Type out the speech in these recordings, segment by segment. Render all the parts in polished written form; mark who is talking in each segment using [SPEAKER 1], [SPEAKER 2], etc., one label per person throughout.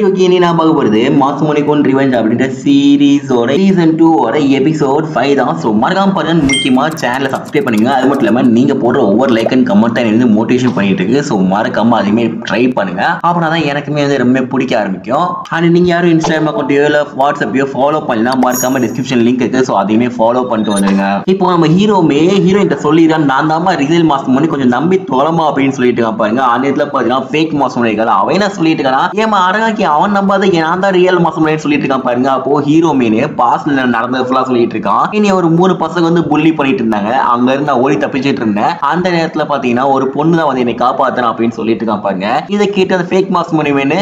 [SPEAKER 1] Okay, நீ நான் பார்க்க போறது மாசுமணிக்கோன் ரிவெஞ்ச் அப்படின்ற சீரீஸோட சீசன் 2 ஓட எபிசோட் 5 தான். ஸோ மறக்காம பாருங்க, முக்கியமா சேனலை சப்ஸ்கிரைப் பண்ணுங்க. அது மட்டும் இல்லாம நீங்க போடுற ஒவ்வொரு லைக் அண்ட் கமெண்ட் தான் எனக்கு மோட்டிவேஷன் பண்ணிட்டு இருக்கு. ஸோ மறக்காம அதையுமே ட்ரை பண்ணுங்க. அப்படின்னா தான் எனக்குமே வந்து ரொம்ப பிடிக்க ஆரம்பிக்கும். அண்ட் நீங்க யாரும் இன்ஸ்டாகிராம் அக்கௌண்ட்டையோ இல்லை வாட்ஸ்அப்பையோ ஃபாலோ பண்ணலாம், மறக்காம டிஸ்கிரிப்ஷன் லிங்க் இருக்கு. ஸோ அதையுமே ஃபாலோ பண்ணிட்டு வந்துருங்க. இப்போ நம்ம ஹீரோயின் சொல்லிடுறான், நான் தாமா ரியல் மாசுமணி, கொஞ்சம் நம்பி தொலைமா அப்படின்னு சொல்லிட்டு இருக்கான் பாருங்க. அந்த இடத்துல பாத்தீங்கன்னா ஃபேக் மாசுமணிகள் அவன் என்ன சொல்லிட்டு இருக்கான், ஏமா அழகாக்கி அவன் நம்பாத நான் தான் ரியல் மாசுமணின்னு சொல்லிட்டு இருக்கான் பாருங்க. அப்போ ஹீரோ மீன் பாஸ்ட்ல நடந்தது ஃபுல்லா சொல்லிட்டு இருக்கான். இனி ஒரு 3 பசங்க வந்து புள்ளி பண்ணிட்டு இருந்தாங்க. அங்க இருந்து நான் ஓடி தப்பிச்சிட்டு இருந்தேன். அந்த நேரத்துல பாத்தீங்கன்னா ஒரு பொண்ணு தான் வந்து என்னை காப்பாத்தணும் அப்படின்னு சொல்லிட்டு இருக்கான் பாருங்க. இதை கேட்டு அந்த ஃபேக் மாசுமணி மீன்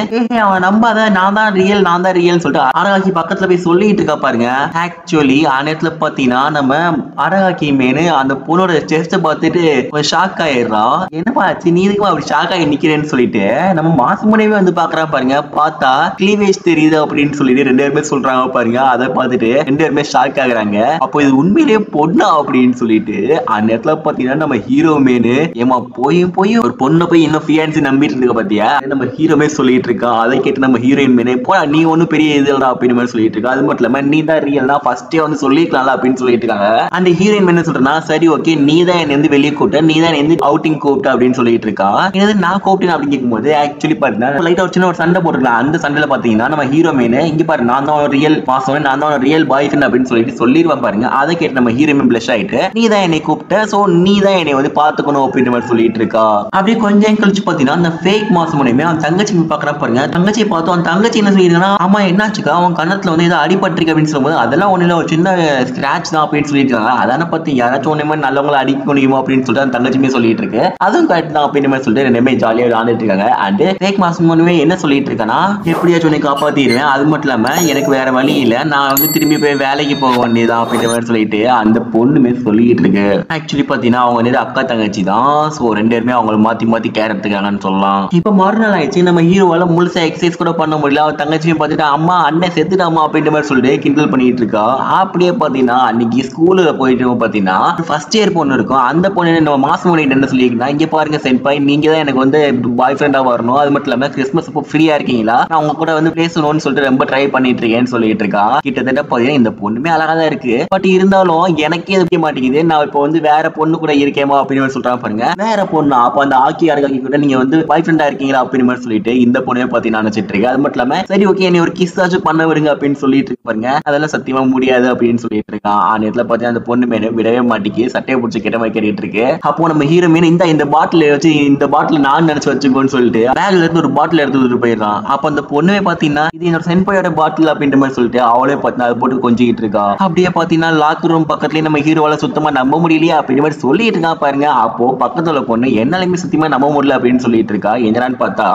[SPEAKER 1] அவன் நம்பாத நான் தான் ரியல் சொல்லிட்டு அழகாக்கி பக்கத்துல போய் சொல்லிட்டு இருக்கா பாருங்க. ஆக்சுவலி அந்த நேரத்துல பாத்தீங்கன்னா நம்ம அழகாக்கி மீன் அந்த பொண்ணோட செஸ்ட பார்த்துட்டு ஷாக் ஆயிடுறான். என்னப்பா ஆச்சு, நீ இதுக்கு அப்படி ஷாக் ஆகி நிக்கிறேன்னு சொல்லிட்டு நம்ம மாசுமணியே வந்து பாக்குறா பாருங்க. பார்த்தா கிளீவேஜ் தெரியுது அப்படின்னு சொல்லிட்டு 2 பேருமே சொல்றாங்க பாருங்க. அதை பார்த்துட்டு 2 பேருமே ஷாக் ஆகுறாங்க. அப்போ இது உண்மையிலேயே பொண்ணா அப்படின்னு சொல்லிட்டு அந்த இடத்துல பாத்தீங்கன்னா நம்ம ஹீரோ மேனு ஏமா போய் ஒரு பொண்ணை போய் இன்னும் ஃபியான்சி நம்பிட்டு இருக்க பாத்தியா, நம்ம ஹீரோமே சொல்லிட்டு இருக்கான். அதை கேட்டு நம்ம ஹீரோயின் மேனே போடா நீ ஒன்னும் பெரிய இது இல்லடா அப்படின்னு மாதிரி சொல்லிட்டு இருக்கா. அது மட்டும் இல்லாம நீ தான் ரியல்னா ஃபர்ஸ்டே வந்து சொல்லிருக்கலாம்ல அப்படின்னு சொல்லிட்டு இருக்காங்க. அந்த ஹீரோயின் என்ன சொல்றா, சரி ஓகே நீ தான் என்ன வந்து வெளியே கூப்பிட்ட, நீ தான் என்ன அவுட்டிங் கூப்பிட்ட அப்படின்னு சொல்லிட்டு இருக்கா. என்னது நான் கூப்பிட்டேன் அப்படின்னு கேட்கும்போது ஆக்சுவலி பாத்தீங்கன்னா லைட்டா ஒரு சின்ன ஒரு சண்டை போட்டுருக்கலாம். அந்த சண்டையில பாத்தீங்கன்னா நம்ம ஹீரோ மேனு இங்க பாரு நான் தான் ரியல் மாசம், நான் தான் ரியல் பாய் ஃப்ரெண்ட் அப்படின்னு சொல்லிட்டு சொல்லிடுவான் பாருங்க. அதை கேட்டு நம்ம ஹீரோயின் பிளஷ் ஆயிட்டு நீ தான் என்னை கூப்பிட்ட, சோ நீ தான் என்னை வந்து பாத்துக்கணும் அப்படின்ற மாதிரி சொல்லிட்டு இருக்கா. அப்படியே கொஞ்சம் கழிச்சு பாத்தீங்கன்னா அந்த ஃபேக் மாசமுனையுமே அவன் தங்கச்சி பாக்குறா பாருங்க. தங்கச்சியை பார்த்தோம், அந்த தங்கச்சி என்ன சொல்லிருக்கானா, ஆமா என்னாச்சுக்கா அவன் கண்ணத்துல வந்து ஏதோ அடிபட்டிருக்கு அப்படின்னு சொல்லும்போது அதெல்லாம் ஒண்ணு இல்ல ஒரு சின்ன ஸ்கிராச் தான் அப்படின்னு சொல்லியிருக்காங்க. அதான பத்தி யாராச்சும் ஒண்ணு மாதிரி நல்லவங்களை அடிக்க முடியுமோ அப்படின்னு சொல்லிட்டு அந்த தங்கச்சியுமே சொல்லிட்டு இருக்கு. அதுவும் கரெக்ட் தான் அப்படின்னு மாதிரி சொல்லிட்டு 2 பேரும் ஜாலியா விளையாண்டுட்டு இருக்காங்க. அண்ட் ஃபேக் மாசமுனையுமே என்ன சொல்லிட்டு இருக்கானா, எப்படியாச்சும் உன்னை காப்பாத்திடுவேன், அது மட்டும் இல்லாம எனக்கு வேற வழி இல்ல, நான் வந்து திரும்பி போய் வேலைக்கு போக வேண்டியதான் அப்படின்ற மாதிரி சொல்லிட்டு அந்த பொண்ணுமே சொல்லிட்டு இருக்கு. ஆக்சுவலி பாத்தீங்கன்னா அவங்க வந்து அக்கா தங்கச்சி தான். சோ 2 பேருமே அவங்களை மாத்தி கேர் எடுத்துக்காங்கன்னு சொல்லலாம். இப்ப மறுநாள் ஆயிடுச்சு, நம்ம ஹீரோவால முழுசா எக்ஸசைஸ் கூட பண்ண முடியல. அவன் தங்கச்சியும் பார்த்துட்டு அம்மா அண்ணன் செத்துட்டாமா அப்படின்ற மாதிரி சொல்லிட்டு கிண்டல் பண்ணிட்டு இருக்கா. அப்படியே பாத்தீங்கன்னா அன்னைக்கு ஸ்கூல்ல போயிட்டு பாத்தீங்கன்னா ஃபர்ஸ்ட் இயர் பொண்ணு இருக்கும். அந்த பொண்ணு நம்ம மாசம் என்ன சொல்லியிருக்கா, இங்க பாருங்க சென்பாய் நீங்க தான் எனக்கு வந்து பாய் ஃப்ரெண்டா வரணும், அது மட்டும் இல்லாம கிறிஸ்மஸ் அப்போ ஃப்ரீயா இருக்கீங்களா, நான் உங்க கூட வந்து பேசணும்னு சொல்லிட்டு ரொம்ப ட்ரை பண்ணிட்டு இருக்கேன்னு சொல்லிட்டு இருக்கா. கிட்டத்தட்ட பாத்தீங்கன்னா இந்த பொண்ணுமே அழகா தான் இருக்கு, பட் இருந்தாலும் எனக்கே இருக்க மாட்டேங்குது, நான் இப்போ வந்து வேற பொண்ணு கூட இருக்கேமா அப்படின்னு சொல்றாங்க பாருங்க. வேற பொண்ணா, அப்ப அந்த ஆக்கி கூட நீங்க வந்து பாய் ஃப்ரெண்டா இருக்கீங்களா அப்படின்னு மாதிரி சொல்லிட்டு இந்த பொண்ணே பாத்தீங்கன்னா நினைச்சிட்டு இருக்கு. அது மட்டும் இல்லாம சரி ஓகே நீ ஒரு கிஸ் ஆச்சும் பண்ண விடுங்க அப்படின்னு சொல்லிட்டு இருக்கு பாருங்க. அதெல்லாம் சத்தியமா முடியாது அப்படின்னு சொல்லிட்டு இருக்கான். அந்த இடத்துல பாத்தீங்கன்னா அந்த பொண்ணு மேல விடவே மாட்டேங்கி சட்டையை பிடிச்சி கிட்ட மாதிரி கேட்டுட்டு இருக்கு. அப்போ நம்ம ஹீரோ மீன் இந்த பாட்டில் வச்சு இந்த பாட்டில் நான் நினைச்சு வச்சுக்கோன்னு சொல்லிட்டு பேக்ல இருந்து ஒரு பாட்டில் எடுத்து போயிடறான். அப்ப அந்த பொண்ணுமே பாத்தீங்கன்னா இது என்னோட சென்பாயோட பாட்டில் அப்படின்ற மாதிரி சொல்லிட்டு அவளே பாத்தீங்கன்னா அதை போட்டு கொஞ்சிக்கிட்டு இருக்கா. அப்படியே பாத்தீங்கன்னா லாக்கர் ரூம் பக்கத்துலயே நம்ம ஹீரோவால சுத்தமா நம்ப முடியலையா அப்படின்ற மாதிரி சொல்லிட்டு இருக்கா பாருங்க. அப்போ பக்கத்துல பொண்ணு என்னாலுமே சுத்தமா நம்ப முடியல அப்படின்னு சொல்லிட்டு இருக்கா. என்னடான்னு பார்த்தா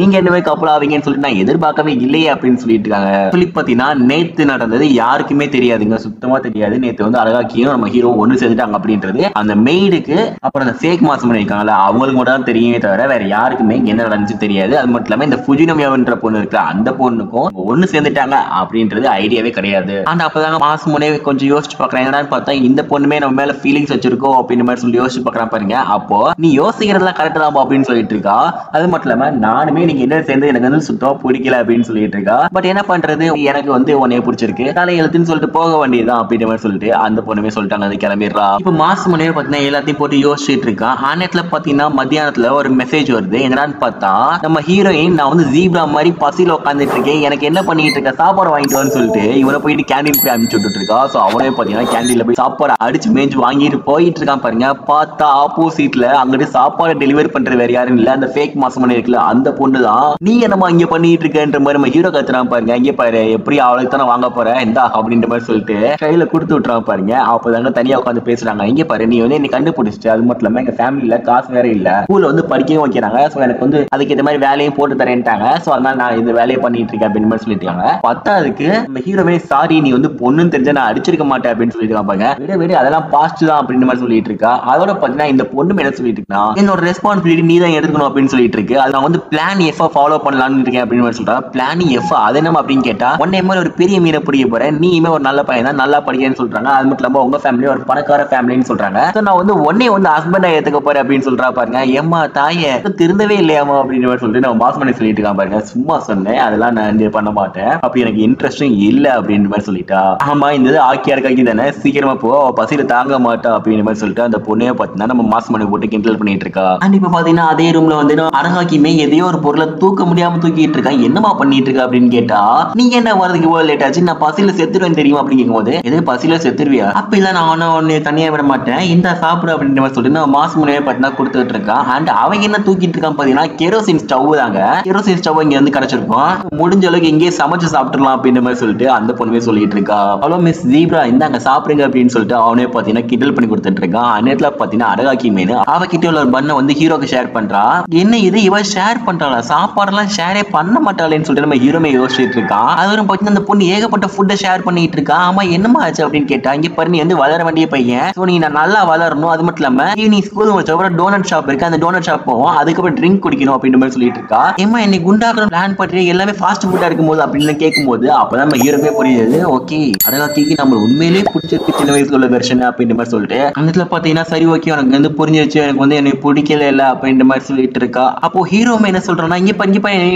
[SPEAKER 1] நீங்க என்ன கப்பல் ஆவீங்கன்னு சொல்லிட்டு நான் எதிர்பார்க்கவே இல்லையே அப்படின்னு சொல்லிட்டு இருக்காங்க. சொல்லி பாத்தீங்கன்னா நேத்து நடந்தது யாருக்குமே தெரியாதுங்க, சுத்தமா தெரியாது. நேத்து வந்து அழகாக்கியும் நம்ம ஹீரோ ஒண்ணு சேர்ந்துட்டாங்க அப்படின்றது அந்த மெய்டுக்கு அப்புறம் அந்த ஃபேக் மாசம் இருக்காங்கல்ல அவங்களுக்கு மட்டும் தான் தெரியுமே தவிர வேற யாருக்குமே என்ன நடந்துச்சு தெரியாது. அது மட்டும் இல்லாம இந்த ஃபுஜினோமியான்ற பொண்ணு இருக்கு அந்த பொண்ணுக்கும் ஒண்ணு சேர்ந்துட்டாங்க அப்படின்றது ஐடியாவே கிடையாது. ஆனா அப்பதாங்க மாசம் முன்னே கொஞ்சம் யோசிச்சு பாக்குறேன், என்னன்னு பார்த்தா இந்த பொண்ணுமே நம்ம மேல ஃபீலிங்ஸ் வச்சிருக்கோம் அப்படின்ற மாதிரி சொல்லி யோசிச்சு பாக்குறேன் பாருங்க. அப்போ நீ யோசிக்கிறதுலாம் கரெக்ட் தான் அப்படின்னு சொல்லிட்டு இருக்கா. அது மட்டும் இல்லாம நானுமே நீங்க என்ன சேர்ந்து எனக்கு வந்து சுத்தமா பிடிக்கல அப்படின்னு சொல்லிட்டு இருக்கா. பட் என்ன பண்றது, எனக்கு வந்து உன்னைய பிடிச்சிருக்கு தலை எழுத்துன்னு சொல்லிட்டு போக வேண்டியதுதான் அப்படின்ற மாதிரி சொல்லிட்டு அந்த பொண்ணுமே சொல்லிட்டாங்க, அது கிளம்பிடுறா. இப்ப மாசம் முன்னே பாத்தீங்கன்னா எல்லாத்தையும் போட்டு யோசிச்சுட்டு இருக்கா. ஆனத்துல பாத்தீங்கன்னா மத்தியானத்துல ஒரு மெசேஜ் வருது. என்னன்னு பார்த்தா நம்ம ஹீரோயின் நான் வந்து ஜீப்ரா மாதிரி பசியில உட்காந்துட்டு இருக்கேன், எனக்கு என்ன பண்ணிட்டு இருக்க சாப்பாடு வாங்கிட்டு சொல்லிட்டு இவனை போயிட்டு கேண்டீன் போய் அனுப்பிச்சு விட்டுட்டு இருக்கா. சோ அவனே பாத்தீங்கன்னா கேண்டீன்ல போய் சாப்பாடு அடிச்சு மேய்ஞ்சு வாங்கிட்டு போயிட்டு இருக்கான் பாருங்க. பார்த்தா ஆப்போசிட்ல அங்கிட்டு சாப்பாடு டெலிவரி பண்றது வேற யாரும் இல்ல, அந்த ஃபேக் மாசம் இருக்குல்ல அந்த பொண்ணு தான். நீ என்னமா இங்க பண்ணிட்டு இருக்கன்ற மாதிரி நம்ம ஹீரோ கத்துறான் பாருங்க. இங்க பாரு எப்படி அவளுக்கு தானே வாங்க போற இந்தா அப்படின்ற மாதிரி சொல்லிட்டு கையில கொடுத்து விட்டுறான் பாருங்க. அப்பதாங்க தனியா உட்காந்து பேசுறாங்க. இங்க பாரு நீ வந்து என்ன கண்டுபிடிச்சிட்டு, அது மட்டும் இல்லாம எங்க ஃபேமிலியில காசு வேற இல்ல, ஸ்கூல்ல வந்து படிக்கவும் வைக்கிறாங்க, சோ எனக்கு வந்து அதுக்கு இந்த மாதிரி வேலையும் போட்டு தரேன்ட்டாங்க, சோ அதனால நான் இந்த வேலையை பண்ணிட்டு இருக்கேன் அப்படின்னு மாதிரி சொல்லிட்டாங்க. பத்தாதுக்கு நம்ம ஹீரோவே சாரி நீ வந்து பொண்ணுன்னு தெரிஞ்சா நான் அடிச்சிருக்க மாட்டேன் அப்படின்னு சொல்லிட்டு பாருங்க. விட அதெல்லாம் பாஸ்ட் தான் அப்படின்ற மாதிரி சொல்லிட்டு இருக்கா. அதோட பாத்தீங்கன்னா இந்த பொண்ணு என்ன சொல்லிட்டு இருக்கா, என்னோட ரெஸ்பான்சிபிலிட்டி நீ தான் எடுக்கணும் அப்படின்னு சொல்லிட்டு இருக்கு. அது நான் வந்து பிளான் எஃப் ஃபாலோ பண்ணலாம்னு இருக்கேன் அப்படின்னு சொல்றாங்க. பிளான் எஃப் அது என்ன அப்படின்னு கேட்டா உன்னை மாதிரி ஒரு பெரிய மீனை பிடிக்க போறேன், நீயுமே ஒரு நல்ல பையன் தான் நல்லா படிக்கிறேன்னு சொல்றாங்க. அது மட்டும் இல்லாம உங்க ஃபேமிலி ஒரு பணக்கார ஃபேமிலின்னு சொல்றாங்க. சோ நான் வந்து உன்னை வந்து ஹஸ்பண்டா ஏத்துக்க போறேன் அப்படின்னு சொல்றா பாருங்க. ஏம்மா தாயே திருந்தவே இல்லையாமா அப்படின்னு சொல்லிட்டு நம்ம பாஸ் பண்ணி சொல்லிட்டு இருக்கான் பாருங்க. சும்மா சும்மா சொன்னேன், அதெல்லாம் நான் பண்ண மாட்டேன், அப்படி எனக்கு இன்ட்ரெஸ்டும் இல்ல அப்படின்ற மாதிரி சொல்லிட்டா. ஆமா இந்த ஆக்கியா இருக்காக்கி தானே, சீக்கிரமா போ, பசியில தாங்க மாட்டா அப்படின்ற மாதிரி சொல்லிட்டு அந்த பொண்ணையே பாத்தீங்கன்னா நம்ம மாசு மணி போட்டு கிண்டல் பண்ணிட்டு இருக்கா. அண்ட் இப்ப பாத்தீங்கன்னா அதே ரூம்ல வந்து அரகாக்கியுமே எதையோ ஒரு பொருளை தூக்க முடியாம தூக்கிட்டு இருக்கான். என்னமா பண்ணிட்டு இருக்கா அப்படின்னு கேட்டா, நீங்க என்ன வரதுக்கு இவ்வளவு லேட் ஆச்சு, நான் பசியில செத்துருவேன் தெரியும் அப்படின்னு கேட்கும்போது, எது பசியில செத்துருவியா, அப்ப இல்ல நான் ஒன்னு தனியா விட மாட்டேன், இந்த சாப்பிடு அப்படின்ற மாதிரி சொல்லிட்டு நம்ம மாசு மணியை பாத்தீங்கன்னா கொடுத்துட்டு இருக்கான். அண்ட் அவங்க என்ன தூக்கிட்டு இருக்கான் பாத்தீங்கன்னா கெரோசின் ஸ்டவ் தாங்க. கெரோசின் ஸ்டவ் இங்க வந்து கிடைச்சிருக்கும், முடிஞ்ச அளவுக்கு இங்கே சமைச்சு சாப்பிட்டுலாம் அப்படின்ற மாதிரி சொல்லிட்டு அந்த பொண்ணுமே சொல்லிட்டு இருக்கா. ஹலோ மிஸ் ஜீப்ரா இந்தாங்க சாப்பிடுங்க அப்படின்னு சொல்லிட்டு அவனே பாத்தீங்கன்னா கிண்டல் பண்ணி கொடுத்துட்டு இருக்கான். அந்நேரத்துல பாத்தீங்கன்னா அரகாக்கி மீன் அவகிட்ட உள்ள ஒரு பண்ணை வந்து ஹீரோக்கு ஷேர் பண்றா. என்ன இது இவ ஷேர் பண்றாளா, சாப்பாடுலாம் ஷேரே பண்ண மாட்டாளேன்னு சொல்லிட்டு நம்ம ஹீரோமே யோசிச்சுட்டு இருக்கான். அதுவும் பாத்தீங்கன்னா அந்த பொண்ணு ஏகப்பட்ட ஃபுட்டை ஷேர் பண்ணிட்டு இருக்கா. ஆமா என்னமா ஆச்சு அப்படின்னு கேட்டா, இங்க பாரு நீ வந்து வளர வேண்டிய பையன், சோ நீ நல்லா வளரணும், அது மட்டும் இல்லாம ஈவினிங் ஸ்கூல் முடிச்ச டோனட் ஷாப் இருக்கு, அந்த டோனட் ஷாப் போவோம், அதுக்கப்புறம் ட்ரிங்க் குடிக்கணும் அப்படின்ற மாதிரி சொல்லிட்டு இருக்கா. ஏமா என்னை குண்டாக்கணும் பிளான் பண்றீ, எல்லாமே ஃபாஸ்ட் ஃபுட்டா இருக்கும்போது அப்படின்னு கேட்கும்போது அப்பதான் நம்ம ஹீரோமே புரியுது, ஓகே அரகாக்கிக்கு நம்ம உண்மையிலேயே பிடிச்சிருக்கு சின்ன வயசுல உள்ள வெர்ஷன் அப்படின்ற மாதிரி சொல்லிட்டு அந்த இடத்துல பாத்தீங்கன்னா சரி ஓகே எனக்கு வந்து புரிஞ்சிருச்சு, எனக்கு வந்து எனக்கு பிடிக்கல இல்ல அப்படின்ற மாதிரி சொல்லிட்டு இருக்கா. அப்போ ஹீரோமே என்ன சொல்றான்னா, இங்க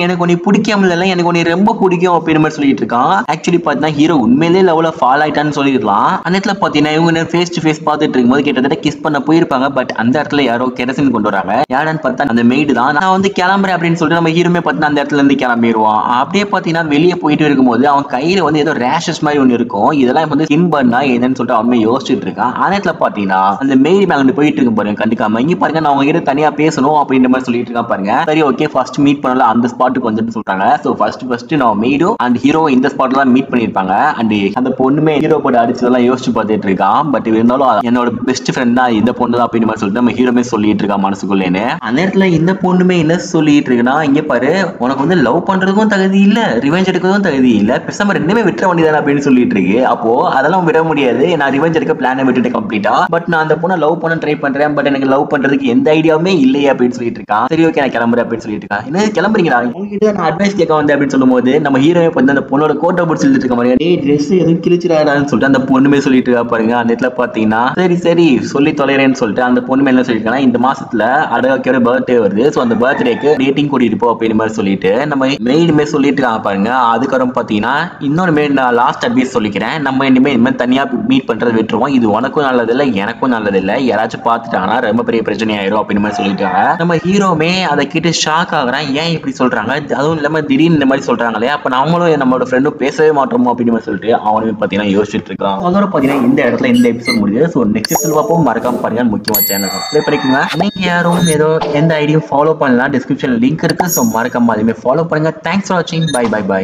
[SPEAKER 1] எனக்கு உன்னை பிடிக்காம இல்ல, எனக்கு உன்னை ரொம்ப பிடிக்கும் அப்படின்ற மாதிரி சொல்லிட்டு இருக்கான். ஆக்சுவலி பாத்தீங்கன்னா ஹீரோ உண்மையிலேயே லவ்ல ஃபால் ஆயிட்டான்னு சொல்லிடலாம். அந்த இடத்துல பாத்தீங்கன்னா இவங்க ஃபேஸ் டு ஃபேஸ் பார்த்துட்டு இருக்கும்போது கிட்டத்தட்ட கிஸ் பண்ண போயிருப்பாங்க. பட் அந்த இடத்துல யாரோ கெரசின் கொண்டு வராங்க. யாருன்னு பார்த்தா அந்த மெய்டு தான். நான் வந்து கிளம்புறேன் அப்படின்னு சொல்லிட்டு நம்ம ஹீரோமே பார்த்தீங்கன்னா அந்த இடத்துல இருந்து கிளம்பிடுவான். அப்படியே பாத்தீங்கன்னா வெளியே போயிட்டு இருக்கும்போது அவன் கையில வந்து ஏதோ ரேஷஸ் மாதிரி ஒன்று இருக்கும். இதெல்லாம் வந்து ஸ்கின் பர்னா என்னன்னு சொல்லிட்டு அவன் யோசிச்சுட்டு இருக்கான். அந்த இடத்துல பாத்தீங்கன்னா அந்த மெய்டு மேல போயிட்டு இருக்கும் பாருங்க, கண்டுக்காம இங்க பாருங்க நான் அவங்க கிட்ட தனியா பேசணும் அப்படின்ற மாதிரி சொல்லிட்டு இருக்கான் பாருங்க. சரி ஓகே ஃபர்ஸ்ட் மீட் பண்ணல அந்த ஸ்பாட்டுக்கு வந்துட்டு சொல்றாங்க. சோ ஃபர்ஸ்ட் நான் மெய்டு அண்ட் ஹீரோ இந்த ஸ்பாட்ல தான் மீட் பண்ணிருப்பாங்க. அண்ட் அந்த பொண்ணுமே ஹீரோ போட்டு அடிச்சதெல்லாம் யோசிச்சு பார்த்துட்டு இருக்கான். பட் இருந்தாலும் என்னோட பெஸ்ட் ஃப்ரெண்ட் தான் இந்த பொண்ணு தான் அப்படின்னு மாதிரி சொல்லிட்டு நம்ம ஹீரோமே சொல்லிட்டு இருக்கான் மனசுக்குள்ளேன்னு. அந்த நேரத்துல இந்த பொண்ணுமே என்ன சொல்லிட்டு இருக்குன்னா, இங்க பாரு உனக்கு வந்து லவ் பண்றதுக்கும் தகுதி இல்ல, ரிவெஞ்ச் எடுக்கிறதும் தகுதி இல்ல, பேசாம ரெண்டுமே விட்டுற வேண்டியதானே அப்படின்னு சொல்லிட்டு இருக்கு. அப்போ அதெல்லாம் விட முடியாது, நான் ரிவெஞ்ச் எடுக்க பிளானை விட்டுட்டு கம்ப்ளீட்டா, பட் நான் அந்த பொண்ணை லவ் பண்ண ட்ரை பண்றேன், பட் எனக்கு லவ் பண்றதுக்கு எந்த ஐடியாவுமே இல்லையே அப்படின்னு சொல்லிட்டு இருக்கான். சரி ஓகே நான் கிளம்புறேன் அப்படின்னு சொல்லிட்டு இருக்கான். என்ன கிளம்புறீங்களா, உங்ககிட்ட நான் அட்வைஸ் கேட்க வந்தேன் அப்படின்னு சொல்லும்போது நம்ம ஹீரோவே வந்து அந்த பொண்ணோட கோட்டை பிடிச்சி இருக்க மாதிரி டேய் ட்ரெஸ் எதுவும் கிழிச்சிடாதான்னு சொல்லிட்டு அந்த பொண்ணுமே சொல்லிட்டு இருக்கா பாருங்க. அந்த இடத்துல பாத்தீங்கன்னா சரி சரி சொல்லி தொலைறேன்னு சொல்லிட்டு அந்த பொண்ணு என்ன சொல்லிருக்காங்க, இந்த மாசத்துல அரகாக்கியோட பர்த்டே வருது, சோ அந்த பர்த்டேக்கு டேட்டிங் கூட்டிட்டு போ அப்படின்னு மாதிரி சொல்லிட்டு நம்ம மெய்டுமே சொல்லிட்டு இருக்காங்க பாருங்க. அதுக்கப்புறம் பாத்தீங்கன்னா இன்னொரு மெய்டு நான் லாஸ்ட் அட்வைஸ் சொல்லிக்கிறேன், நம்ம இனிமே தனியா மீட் பண்றது விட்டுருவோம், இது உனக்கும் நல்லது இல்ல எனக்கும் நல்லது இல்ல, யாராச்சும் பாத்துட்டாங்கன்னா ரொம்ப பெரிய பிரச்சனை ஆயிரும் அப்படின்னு மாதிரி சொல்லிட்டாங்க. நம்ம ஹீரோமே அதை கேட்டு ஷாக் ஆகுறான், ஏன் இப்படி சொல்றாங்க, அதுவும் இல்லாம திடீர்னு இந்த மாதிரி சொல்றாங்களே, அப்ப நம்மளும் நம்மளோட ஃப்ரெண்டும் பேசவே மாட்டோமோ அப்படின்னு சொல்லிட்டு அவனுமே பாத்தீங்கன்னா யோசிச்சுட்டு இருக்கான். அதோட பாத்தீங்கன்னா இந்த இடத்துல இந்த எபிசோட் முடியுது. சோ நெக்ஸ்ட் எபிசோட் பார்ப்போம். மறக்காம பாருங்க, முக்கியமா சேனல் சப்ஸ்கிரைப் பண்ணிக்கோங்க. நீங்க யாரும் ஏதோ எந்த ஐடியும் ஃபாலோ பண்ணலாம், டிஸ்கிரிப்ஷன் லிங்க் இருக்கு, சோ மறக்காம அதுமே ஃபாலோ பண்ணுங்க. தேங்க்ஸ் ஃபார் வாட்சிங், பை பை பை.